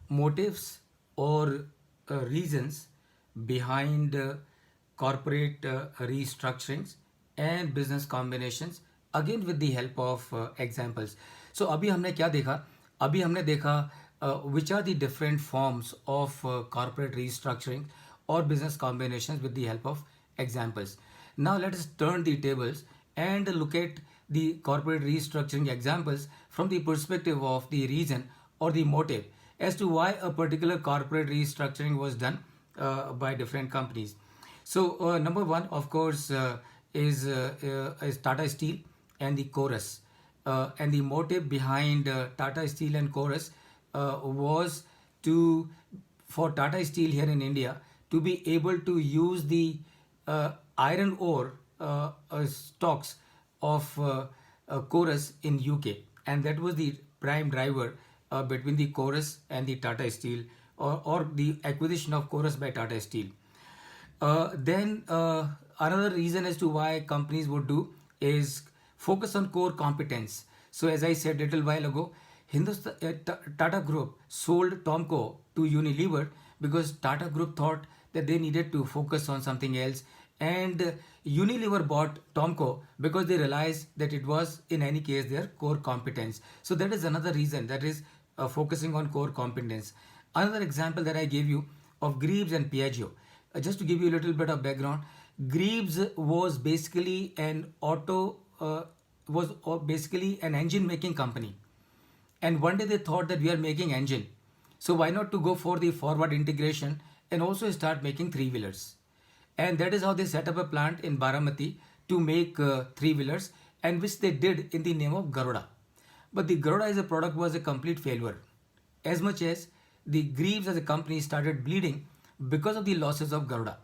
motives or reasons behind corporate restructurings and business combinations, again with the help of examples. So अभी हमने क्या देखा? अभी हमने देखा which are the different forms of corporate restructuring or business combinations with the help of examples. Now let us turn the tables and look at the corporate restructuring examples from the perspective of the reason or the motive as to why a particular corporate restructuring was done by different companies. So number one, of course, is Tata Steel and the Chorus. And the motive behind Tata Steel and Chorus was to for Tata Steel here in India to be able to use the iron ore stocks of Chorus in UK, and that was the prime driver between the Chorus and the Tata Steel, or the acquisition of Chorus by Tata Steel. Then another reason as to why companies would do is focus on core competence. So as I said a little while ago, Tata Group sold Tomco to Unilever because Tata Group thought that they needed to focus on something else, and Unilever bought Tomco because they realized that it was in any case their core competence. So that is another reason, that is focusing on core competence. Another example that I gave you of Greaves and Piaggio. Just to give you a little bit of background, Greaves was basically basically an engine making company, and one day they thought that we are making engine, so why not to go for the forward integration and also start making three wheelers. And that is how they set up a plant in Baramati to make three wheelers, and which they did in the name of Garuda. But the Garuda as a product was a complete failure, as much as the Greaves as a company started bleeding because of the losses of Garuda,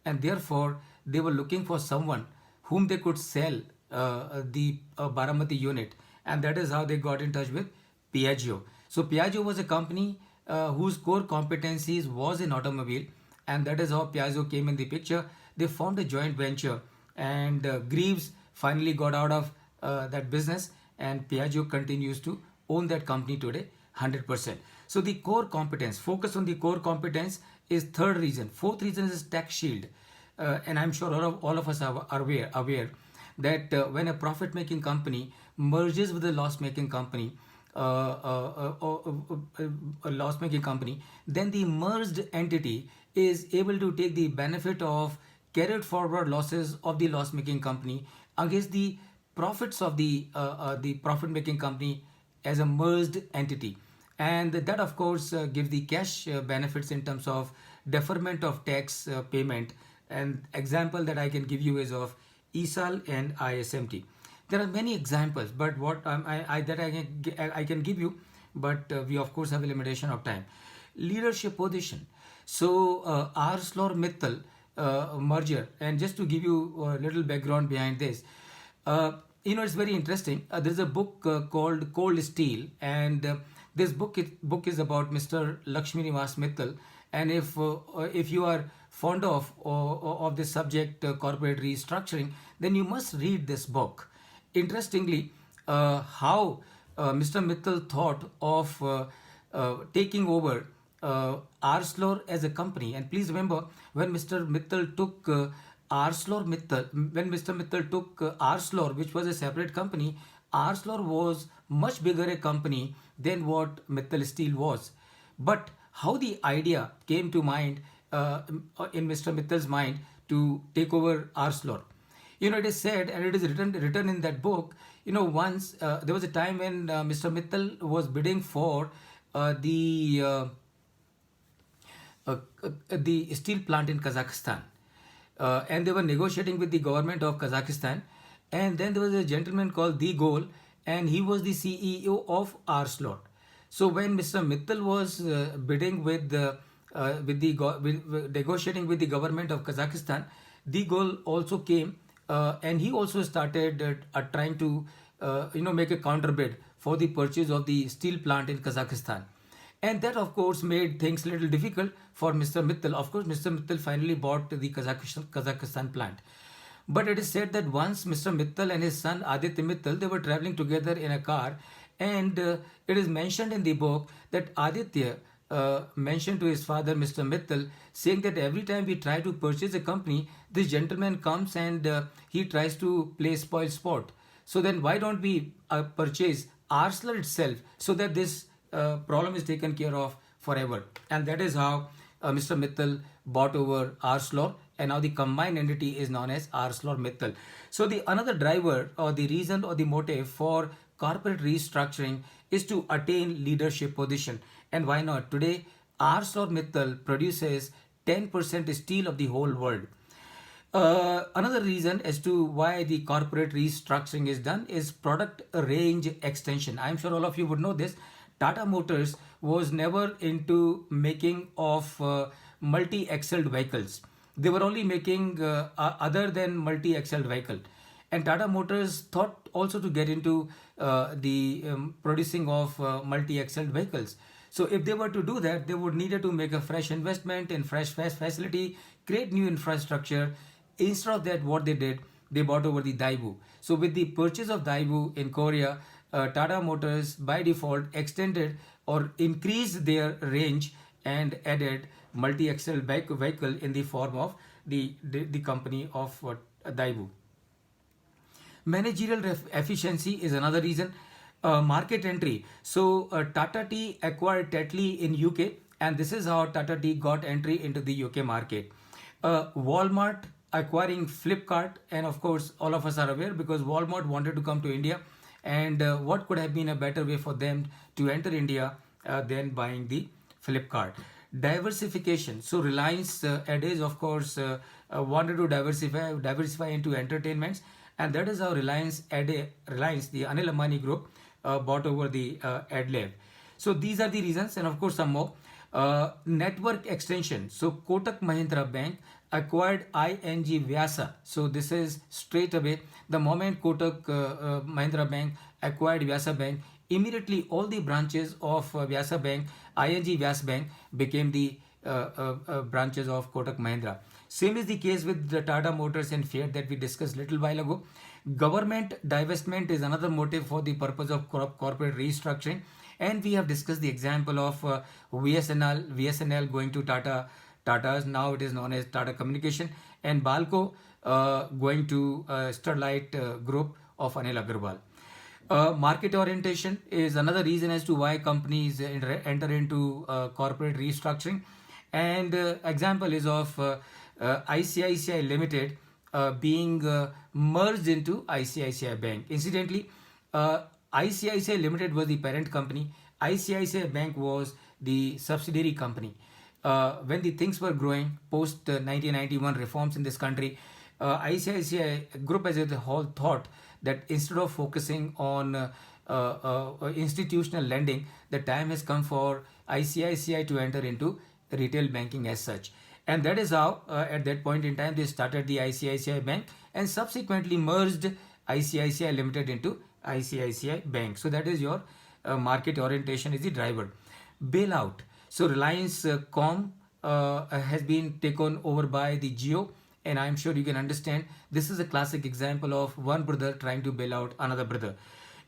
and therefore they were looking for someone whom they could sell the Baramati unit, and that is how they got in touch with Piaggio. So Piaggio was a company whose core competencies was in automobile, and that is how Piaggio came in the picture. They formed a joint venture, and Greaves finally got out of that business, and Piaggio continues to own that company today 100%. So the core competence, focus on the core competence is third reason. Fourth reason is tax shield. And I'm sure all of us are aware that when a profit making company merges with a loss making company, a loss making company, then the merged entity is able to take the benefit of carried forward losses of the loss making company against the profits of the profit making company as a merged entity. And that of course gives the cash benefits in terms of deferment of tax payment. And example that I can give you is of ESAL and ISMT. There are many examples, but what I can give you, but we of course have a limitation of time. Leadership position. So Arcelor Mittal merger, and just to give you a little background behind this, it's very interesting. There's a book called Cold Steel, and this book is about Mr. Lakshmi Nivas Mittal. And if you are fond of this subject, corporate restructuring, then you must read this book. Interestingly, how Mr. Mittal thought of taking over Arcelor as a company. And please remember, when Mr. Mittal took when Mr. Mittal took Arcelor, which was a separate company, Arcelor was much bigger a company than what Mittal Steel was. But how the idea came to mind in Mr. Mittal's mind to take over Arcelor. It is said, and it is written in that book. Once there was a time when Mr. Mittal was bidding for the steel plant in Kazakhstan, and they were negotiating with the government of Kazakhstan. And then there was a gentleman called The Gol, and he was the CEO of Arcelor. So when Mr. Mittal was bidding negotiating with the government of Kazakhstan, The Gol also came, and he also started trying to make a counter bid for the purchase of the steel plant in Kazakhstan. And that of course made things a little difficult for Mr. Mittal. Of course, Mr. Mittal finally bought the Kazakhstan plant. But it is said that once Mr. Mittal and his son Aditya Mittal, they were traveling together in a car, and it is mentioned in the book that Aditya mentioned to his father, Mr. Mittal, saying that every time we try to purchase a company, this gentleman comes and he tries to play spoil sport. So then why don't we purchase Arcelor itself so that this problem is taken care of forever? And that is how Mr. Mittal bought over Arcelor, and now the combined entity is known as Arcelor Mittal. So the another driver or the reason or the motive for corporate restructuring is to attain leadership position. And why not? Today, ArcelorMittal produces 10% steel of the whole world. Another reason as to why the corporate restructuring is done is product range extension. I'm sure all of you would know this. Tata Motors was never into making of multi-axled vehicles. They were only making other than multi-axled vehicle. And Tata Motors thought also to get into the producing of multi-axled vehicles. So if they were to do that, they would needed to make a fresh investment in fresh facility, create new infrastructure. Instead of that, what they did, they bought over the Daewoo. So with the purchase of Daewoo in Korea, Tata Motors by default extended or increased their range and added multi-axle vehicle in the form of the company of Daewoo. Managerial efficiency is another reason. Market entry. So Tata Tea acquired Tetley in UK, and this is how Tata Tea got entry into the UK market. Walmart acquiring Flipkart, and of course all of us are aware because Walmart wanted to come to India, and what could have been a better way for them to enter India than buying the Flipkart. Diversification. So Reliance Adaze, of course, wanted to diversify into entertainments, and that is how Reliance, the Anil Ambani group, bought over the Adlab. So these are the reasons, and of course some more. Network extension. So Kotak Mahindra Bank acquired ING Vyasa. So this is straight away the moment Kotak Mahindra Bank acquired Vyasa Bank, immediately all the branches of Vyasa Bank, ING Vyasa Bank became the branches of Kotak Mahindra. Same is the case with the Tata Motors and Fiat that we discussed little while ago. Government divestment is another motive for the purpose of corporate restructuring, and we have discussed the example of VSNL going to Tata's, now it is known as Tata Communication, and Balco going to Sterlite Group of Anil Agarwal. Market orientation is another reason as to why companies enter into corporate restructuring, and example is of ICICI Limited being merged into ICICI Bank. Incidentally, ICICI Limited was the parent company. ICICI Bank was the subsidiary company. When the things were growing post 1991 reforms in this country, ICICI Group as a whole thought that instead of focusing on institutional lending, the time has come for ICICI to enter into retail banking as such. And that is how at that point in time they started the ICICI Bank and subsequently merged ICICI Limited into ICICI Bank. So that is your market orientation is the driver. Bailout. So Reliance Com has been taken over by the Jio, and I'm sure you can understand this is a classic example of one brother trying to bail out another brother.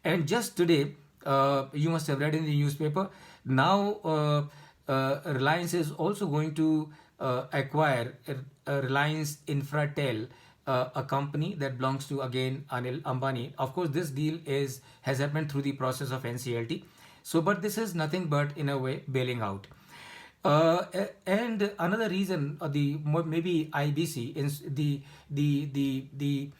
And just today, you must have read in the newspaper, now Reliance is also going to acquire Reliance Infratel, a company that belongs to again Anil Ambani. Of course, this deal has happened through the process of NCLT. So, but this is nothing but in a way bailing out. And another reason, maybe IBC is the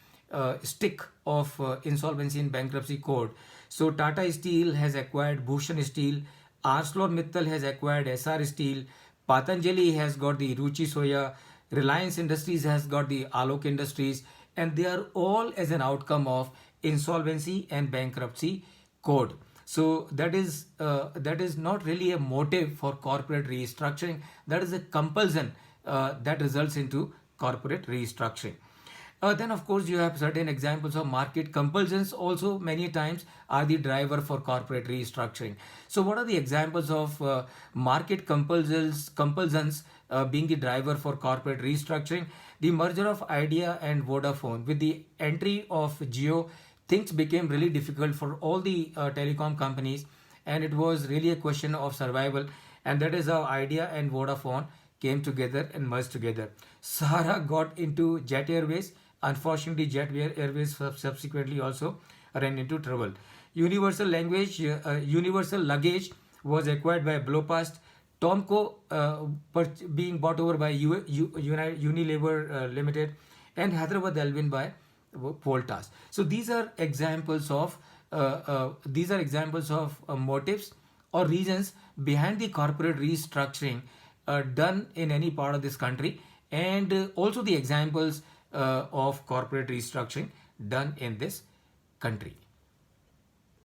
stick of insolvency and bankruptcy code. So Tata Steel has acquired Bhushan Steel, ArcelorMittal has acquired SR Steel, Patanjali has got the Ruchi Soya, Reliance Industries has got the Alok Industries, and they are all as an outcome of insolvency and bankruptcy code. So that is not really a motive for corporate restructuring. That is a compulsion that results into corporate restructuring. Then of course you have certain examples of market compulsions also many times are the driver for corporate restructuring. So what are the examples of market compulsions being the driver for corporate restructuring? The merger of Idea and Vodafone. With the entry of Jio, things became really difficult for all the telecom companies, and it was really a question of survival. And that is how Idea and Vodafone came together and merged together. Sahara got into Jet Airways. Unfortunately, Jet Airways subsequently also ran into trouble. Universal Luggage was acquired by Blowpast. Tomco being bought over by Unilever Limited, and Hyderabad Alvin by Voltas. So these are examples of motives or reasons behind the corporate restructuring done in any part of this country, and also the examples of corporate restructuring done in this country.